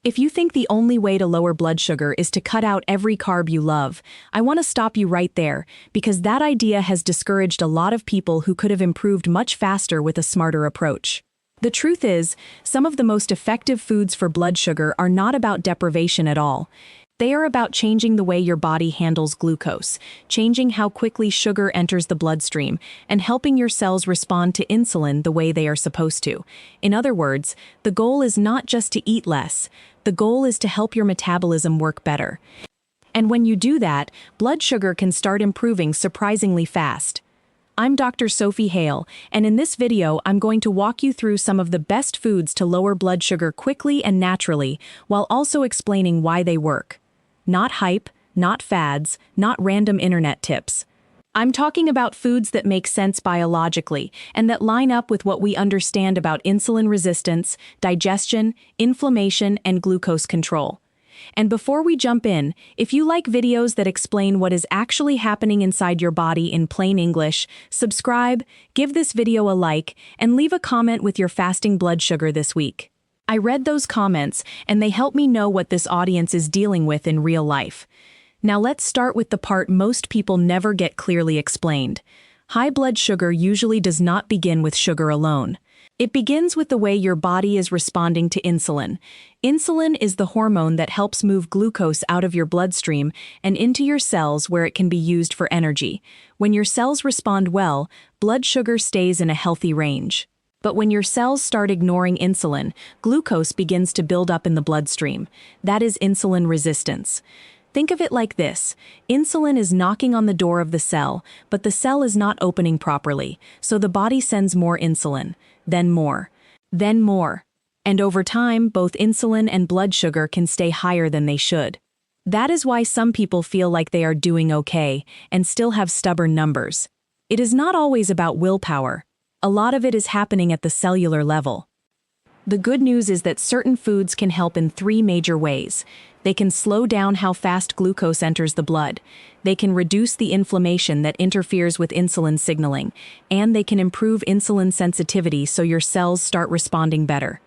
If you think the only way to lower blood sugar is to cut out every carb you love, I want to stop you right there, because that idea has discouraged a lot of people who could have improved much faster with a smarter approach. The truth is, some of the most effective foods for blood sugar are not about deprivation at all. They are about changing the way your body handles glucose, changing how quickly sugar enters the bloodstream, and helping your cells respond to insulin the way they are supposed to. In other words, the goal is not just to eat less. The goal is to help your metabolism work better. And when you do that, blood sugar can start improving surprisingly fast. I'm Dr. Sophie Hale, and in this video I'm going to walk you through some of the best foods to lower blood sugar quickly and naturally, while also explaining why they work. Not hype, not fads, not random internet tips. I'm talking about foods that make sense biologically and that line up with what we understand about insulin resistance, digestion, inflammation, and glucose control. And before we jump in, if you like videos that explain what is actually happening inside your body in plain English, subscribe, give this video a like, and leave a comment with your fasting blood sugar this week. I read those comments, and they help me know what this audience is dealing with in real life. Now let's start with the part most people never get clearly explained. High blood sugar usually does not begin with sugar alone. It begins with the way your body is responding to insulin. Insulin is the hormone that helps move glucose out of your bloodstream and into your cells where it can be used for energy. When your cells respond well, blood sugar stays in a healthy range. But when your cells start ignoring insulin, glucose begins to build up in the bloodstream. That is insulin resistance. Think of it like this. Insulin is knocking on the door of the cell, but the cell is not opening properly, so the body sends more insulin, then more, then more. And over time, both insulin and blood sugar can stay higher than they should. That is why some people feel like they are doing okay and still have stubborn numbers. It is not always about willpower. A lot of it is happening at the cellular level. The good news is that certain foods can help in three major ways. They can slow down how fast glucose enters the blood. They can reduce the inflammation that interferes with insulin signaling. And they can improve insulin sensitivity so your cells start responding better.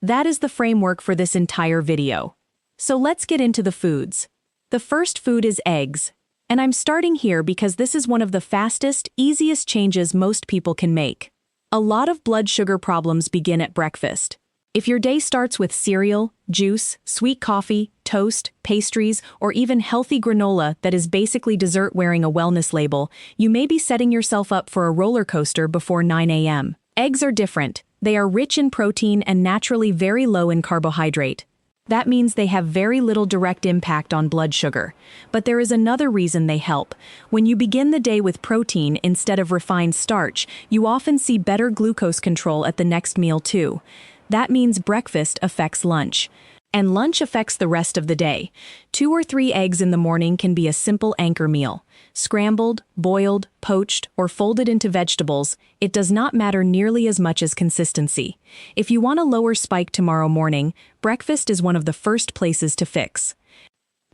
That is the framework for this entire video. So let's get into the foods. The first food is eggs. And I'm starting here because this is one of the fastest, easiest changes most people can make. A lot of blood sugar problems begin at breakfast. If your day starts with cereal, juice, sweet coffee, toast, pastries, or even healthy granola that is basically dessert wearing a wellness label, you may be setting yourself up for a roller coaster before 9 a.m. Eggs are different. They are rich in protein and naturally very low in carbohydrate. That means they have very little direct impact on blood sugar. But there is another reason they help. When you begin the day with protein instead of refined starch, you often see better glucose control at the next meal too. That means breakfast affects lunch. And lunch affects the rest of the day. 2 or 3 eggs in the morning can be a simple anchor meal. Scrambled, boiled, poached, or folded into vegetables, it does not matter nearly as much as consistency. If you want a lower spike tomorrow morning, breakfast is one of the first places to fix.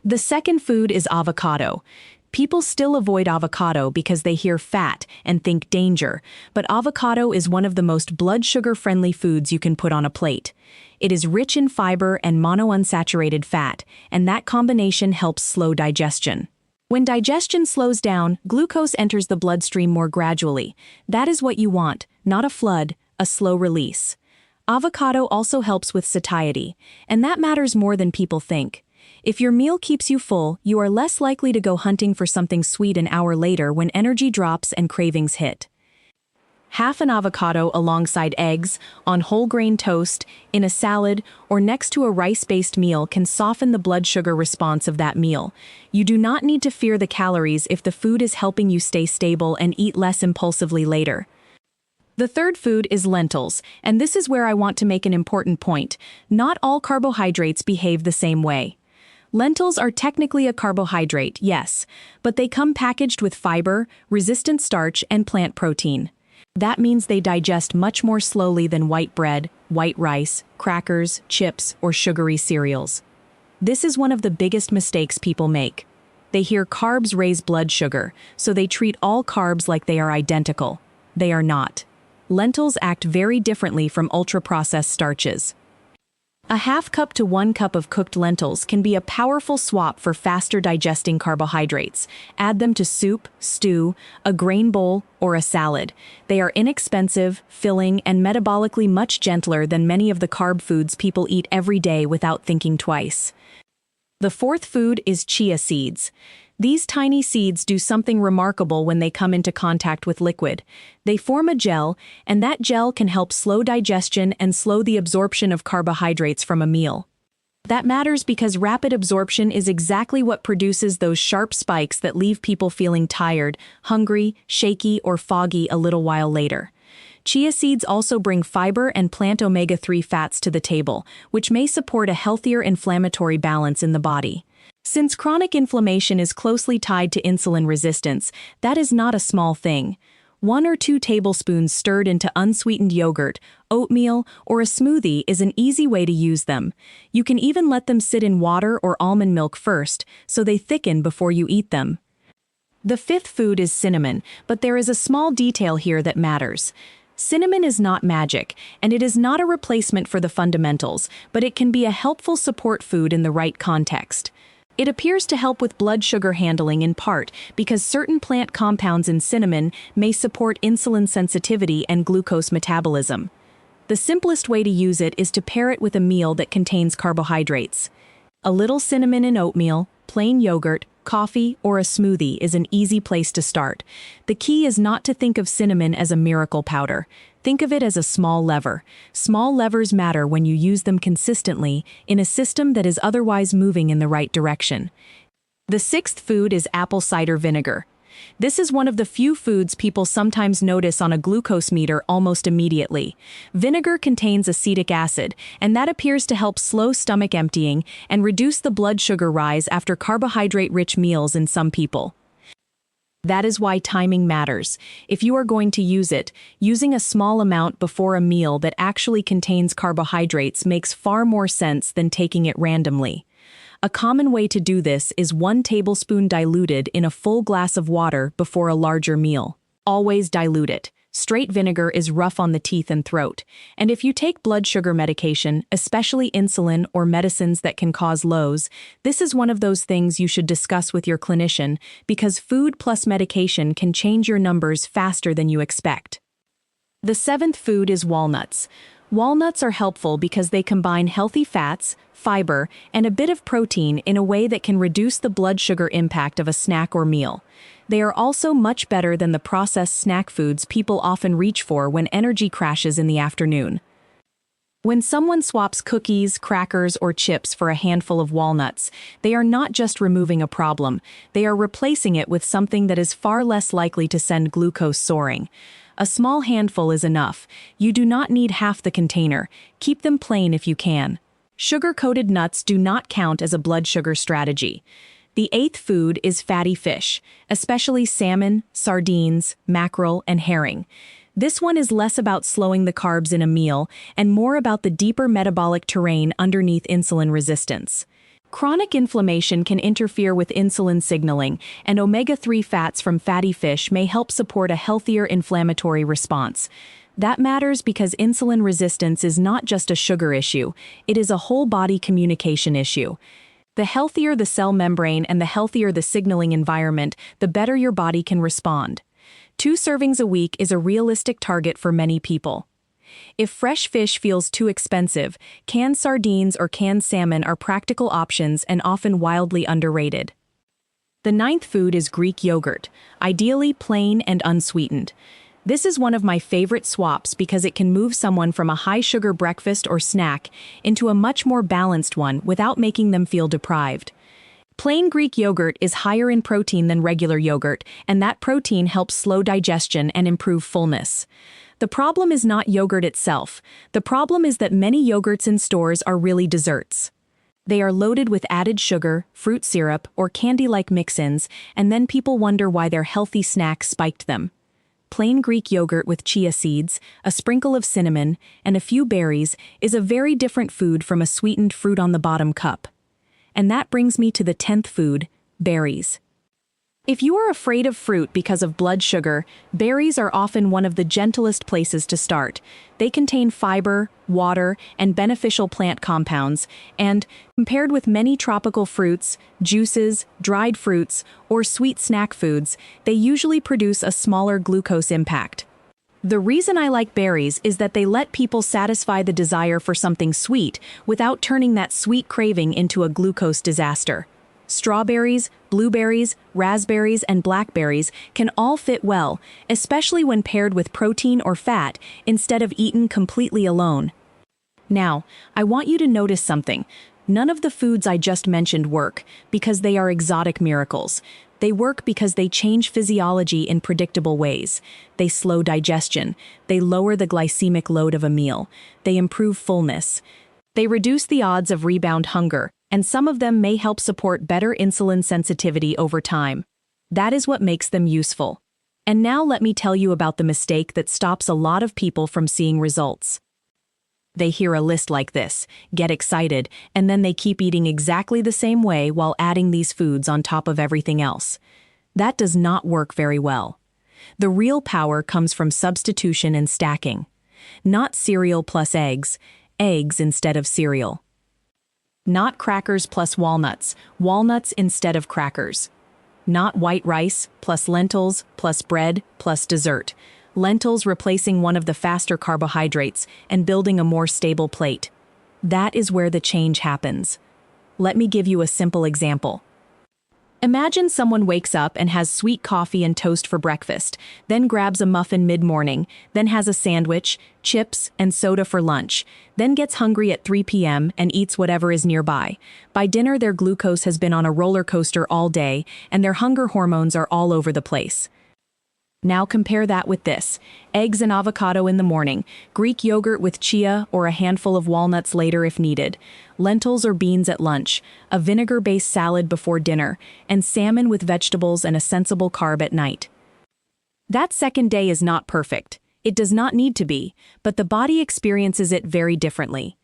The second food is avocado. People still avoid avocado because they hear fat and think danger, but avocado is one of the most blood sugar-friendly foods you can put on a plate. It is rich in fiber and monounsaturated fat, and that combination helps slow digestion. When digestion slows down, glucose enters the bloodstream more gradually. That is what you want, not a flood, a slow release. Avocado also helps with satiety, and that matters more than people think. If your meal keeps you full, you are less likely to go hunting for something sweet an hour later when energy drops and cravings hit. Half an avocado alongside eggs, on whole grain toast, in a salad, or next to a rice-based meal can soften the blood sugar response of that meal. You do not need to fear the calories if the food is helping you stay stable and eat less impulsively later. The third food is lentils, and this is where I want to make an important point. Not all carbohydrates behave the same way. Lentils are technically a carbohydrate, yes, but they come packaged with fiber, resistant starch, and plant protein. That means they digest much more slowly than white bread, white rice, crackers, chips, or sugary cereals. This is one of the biggest mistakes people make. They hear carbs raise blood sugar, so they treat all carbs like they are identical. They are not. Lentils act very differently from ultra-processed starches. A half cup to 1 cup of cooked lentils can be a powerful swap for faster digesting carbohydrates. Add them to soup, stew, a grain bowl, or a salad. They are inexpensive, filling, and metabolically much gentler than many of the carb foods people eat every day without thinking twice. The fourth food is chia seeds. These tiny seeds do something remarkable when they come into contact with liquid. They form a gel, and that gel can help slow digestion and slow the absorption of carbohydrates from a meal. That matters because rapid absorption is exactly what produces those sharp spikes that leave people feeling tired, hungry, shaky, or foggy a little while later. Chia seeds also bring fiber and plant omega-3 fats to the table, which may support a healthier inflammatory balance in the body. Since chronic inflammation is closely tied to insulin resistance, that is not a small thing. 1 or 2 tablespoons stirred into unsweetened yogurt, oatmeal, or a smoothie is an easy way to use them. You can even let them sit in water or almond milk first, so they thicken before you eat them. The fifth food is cinnamon, but there is a small detail here that matters. Cinnamon is not magic, and it is not a replacement for the fundamentals, but it can be a helpful support food in the right context. It appears to help with blood sugar handling in part because certain plant compounds in cinnamon may support insulin sensitivity and glucose metabolism. The simplest way to use it is to pair it with a meal that contains carbohydrates. A little cinnamon in oatmeal, plain yogurt, coffee, or a smoothie is an easy place to start. The key is not to think of cinnamon as a miracle powder. Think of it as a small lever. Small levers matter when you use them consistently in a system that is otherwise moving in the right direction. The sixth food is apple cider vinegar. This is one of the few foods people sometimes notice on a glucose meter almost immediately. Vinegar contains acetic acid, and that appears to help slow stomach emptying and reduce the blood sugar rise after carbohydrate-rich meals in some people. That is why timing matters. If you are going to use it, using a small amount before a meal that actually contains carbohydrates makes far more sense than taking it randomly. A common way to do this is 1 tablespoon diluted in a full glass of water before a larger meal. Always dilute it. Straight vinegar is rough on the teeth and throat, and if you take blood sugar medication, especially insulin or medicines that can cause lows, this is one of those things you should discuss with your clinician because food plus medication can change your numbers faster than you expect. The seventh food is walnuts. Walnuts are helpful because they combine healthy fats, fiber, and a bit of protein in a way that can reduce the blood sugar impact of a snack or meal. They are also much better than the processed snack foods people often reach for when energy crashes in the afternoon. When someone swaps cookies, crackers, or chips for a handful of walnuts, they are not just removing a problem, they are replacing it with something that is far less likely to send glucose soaring. A small handful is enough. You do not need half the container. Keep them plain if you can. Sugar-coated nuts do not count as a blood sugar strategy. The eighth food is fatty fish, especially salmon, sardines, mackerel, and herring. This one is less about slowing the carbs in a meal and more about the deeper metabolic terrain underneath insulin resistance. Chronic inflammation can interfere with insulin signaling, and omega-3 fats from fatty fish may help support a healthier inflammatory response. That matters because insulin resistance is not just a sugar issue, it is a whole-body communication issue. The healthier the cell membrane and the healthier the signaling environment, the better your body can respond. 2 servings a week is a realistic target for many people. If fresh fish feels too expensive, canned sardines or canned salmon are practical options and often wildly underrated. The ninth food is Greek yogurt, ideally plain and unsweetened. This is one of my favorite swaps because it can move someone from a high-sugar breakfast or snack into a much more balanced one without making them feel deprived. Plain Greek yogurt is higher in protein than regular yogurt, and that protein helps slow digestion and improve fullness. The problem is not yogurt itself. The problem is that many yogurts in stores are really desserts. They are loaded with added sugar, fruit syrup, or candy-like mix-ins, and then people wonder why their healthy snack spiked them. Plain Greek yogurt with chia seeds, a sprinkle of cinnamon, and a few berries is a very different food from a sweetened fruit-on-the-bottom cup. And that brings me to the 10th food, berries. If you are afraid of fruit because of blood sugar, berries are often one of the gentlest places to start. They contain fiber, water, and beneficial plant compounds, and, compared with many tropical fruits, juices, dried fruits, or sweet snack foods, they usually produce a smaller glucose impact. The reason I like berries is that they let people satisfy the desire for something sweet without turning that sweet craving into a glucose disaster. Strawberries, blueberries, raspberries, and blackberries can all fit well, especially when paired with protein or fat instead of eaten completely alone. Now, I want you to notice something. None of the foods I just mentioned work because they are exotic miracles. They work because they change physiology in predictable ways. They slow digestion. They lower the glycemic load of a meal. They improve fullness. They reduce the odds of rebound hunger, and some of them may help support better insulin sensitivity over time. That is what makes them useful. And now let me tell you about the mistake that stops a lot of people from seeing results. They hear a list like this, get excited, and then they keep eating exactly the same way while adding these foods on top of everything else. That does not work very well. The real power comes from substitution and stacking. Not cereal plus eggs instead of cereal. Not crackers plus walnuts instead of crackers. Not white rice plus lentils plus bread plus dessert. Lentils replacing one of the faster carbohydrates and building a more stable plate. That is where the change happens. Let me give you a simple example. Imagine someone wakes up and has sweet coffee and toast for breakfast, then grabs a muffin mid-morning, then has a sandwich, chips, and soda for lunch, then gets hungry at 3 p.m. and eats whatever is nearby. By dinner, their glucose has been on a roller coaster all day, and their hunger hormones are all over the place. Now compare that with this: eggs and avocado in the morning, Greek yogurt with chia or a handful of walnuts later if needed, lentils or beans at lunch, a vinegar-based salad before dinner, and salmon with vegetables and a sensible carb at night. That second day is not perfect. It does not need to be, but the body experiences it very differently.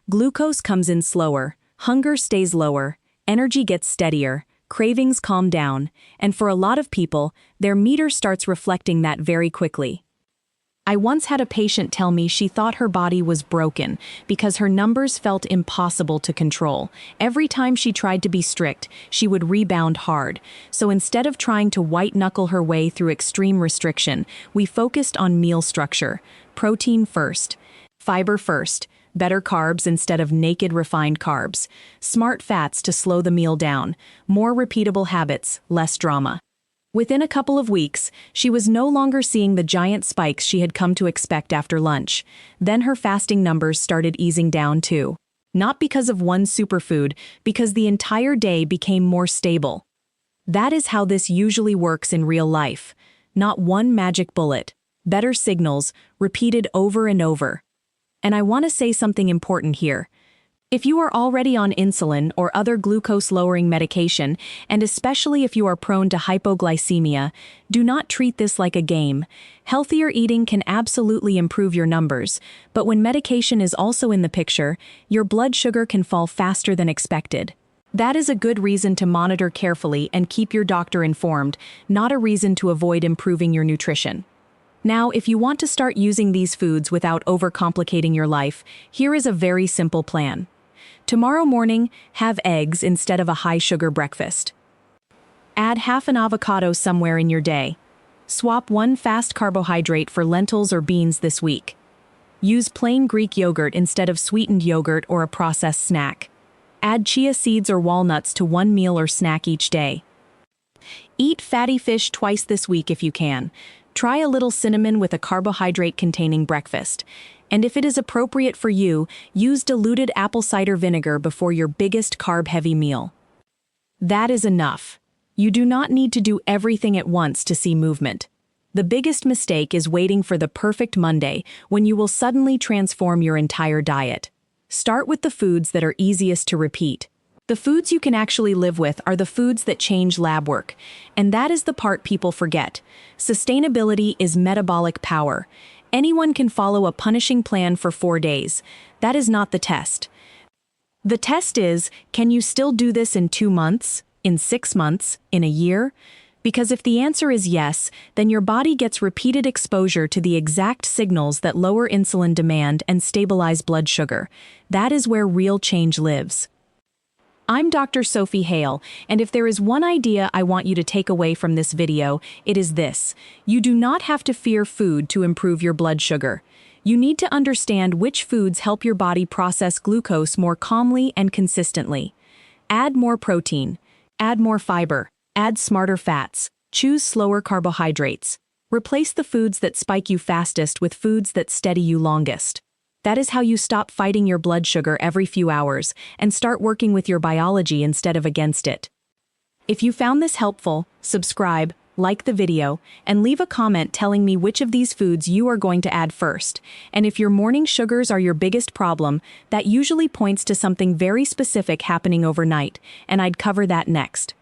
Glucose comes in slower, hunger stays lower, energy gets steadier, cravings calm down, and for a lot of people, their meter starts reflecting that very quickly. I once had a patient tell me she thought her body was broken because her numbers felt impossible to control. Every time she tried to be strict, she would rebound hard. So instead of trying to white-knuckle her way through extreme restriction, we focused on meal structure. Protein first, fiber first, better carbs instead of naked refined carbs, smart fats to slow the meal down, more repeatable habits, less drama. Within a couple of weeks, she was no longer seeing the giant spikes she had come to expect after lunch. Then her fasting numbers started easing down too. Not because of one superfood, because the entire day became more stable. That is how this usually works in real life. Not one magic bullet. Better signals, repeated over and over. And I want to say something important here. If you are already on insulin or other glucose-lowering medication, and especially if you are prone to hypoglycemia, do not treat this like a game. Healthier eating can absolutely improve your numbers, but when medication is also in the picture, your blood sugar can fall faster than expected. That is a good reason to monitor carefully and keep your doctor informed, not a reason to avoid improving your nutrition. Now, if you want to start using these foods without overcomplicating your life, here is a very simple plan. Tomorrow morning, have eggs instead of a high-sugar breakfast. Add half an avocado somewhere in your day. Swap one fast carbohydrate for lentils or beans this week. Use plain Greek yogurt instead of sweetened yogurt or a processed snack. Add chia seeds or walnuts to one meal or snack each day. Eat fatty fish twice this week if you can. Try a little cinnamon with a carbohydrate-containing breakfast. And if it is appropriate for you, use diluted apple cider vinegar before your biggest carb-heavy meal. That is enough. You do not need to do everything at once to see movement. The biggest mistake is waiting for the perfect Monday when you will suddenly transform your entire diet. Start with the foods that are easiest to repeat. The foods you can actually live with are the foods that change lab work, and that is the part people forget. Sustainability is metabolic power. Anyone can follow a punishing plan for 4 days. That is not the test. The test is, can you still do this in 2 months, in 6 months, in a year? Because if the answer is yes, then your body gets repeated exposure to the exact signals that lower insulin demand and stabilize blood sugar. That is where real change lives. I'm Dr. Sophie Hale, and if there is one idea I want you to take away from this video, it is this: you do not have to fear food to improve your blood sugar. You need to understand which foods help your body process glucose more calmly and consistently. Add more protein. Add more fiber. Add smarter fats. Choose slower carbohydrates. Replace the foods that spike you fastest with foods that steady you longest. That is how you stop fighting your blood sugar every few hours and start working with your biology instead of against it. If you found this helpful, subscribe, like the video, and leave a comment telling me which of these foods you are going to add first. And if your morning sugars are your biggest problem, that usually points to something very specific happening overnight, and I'd cover that next.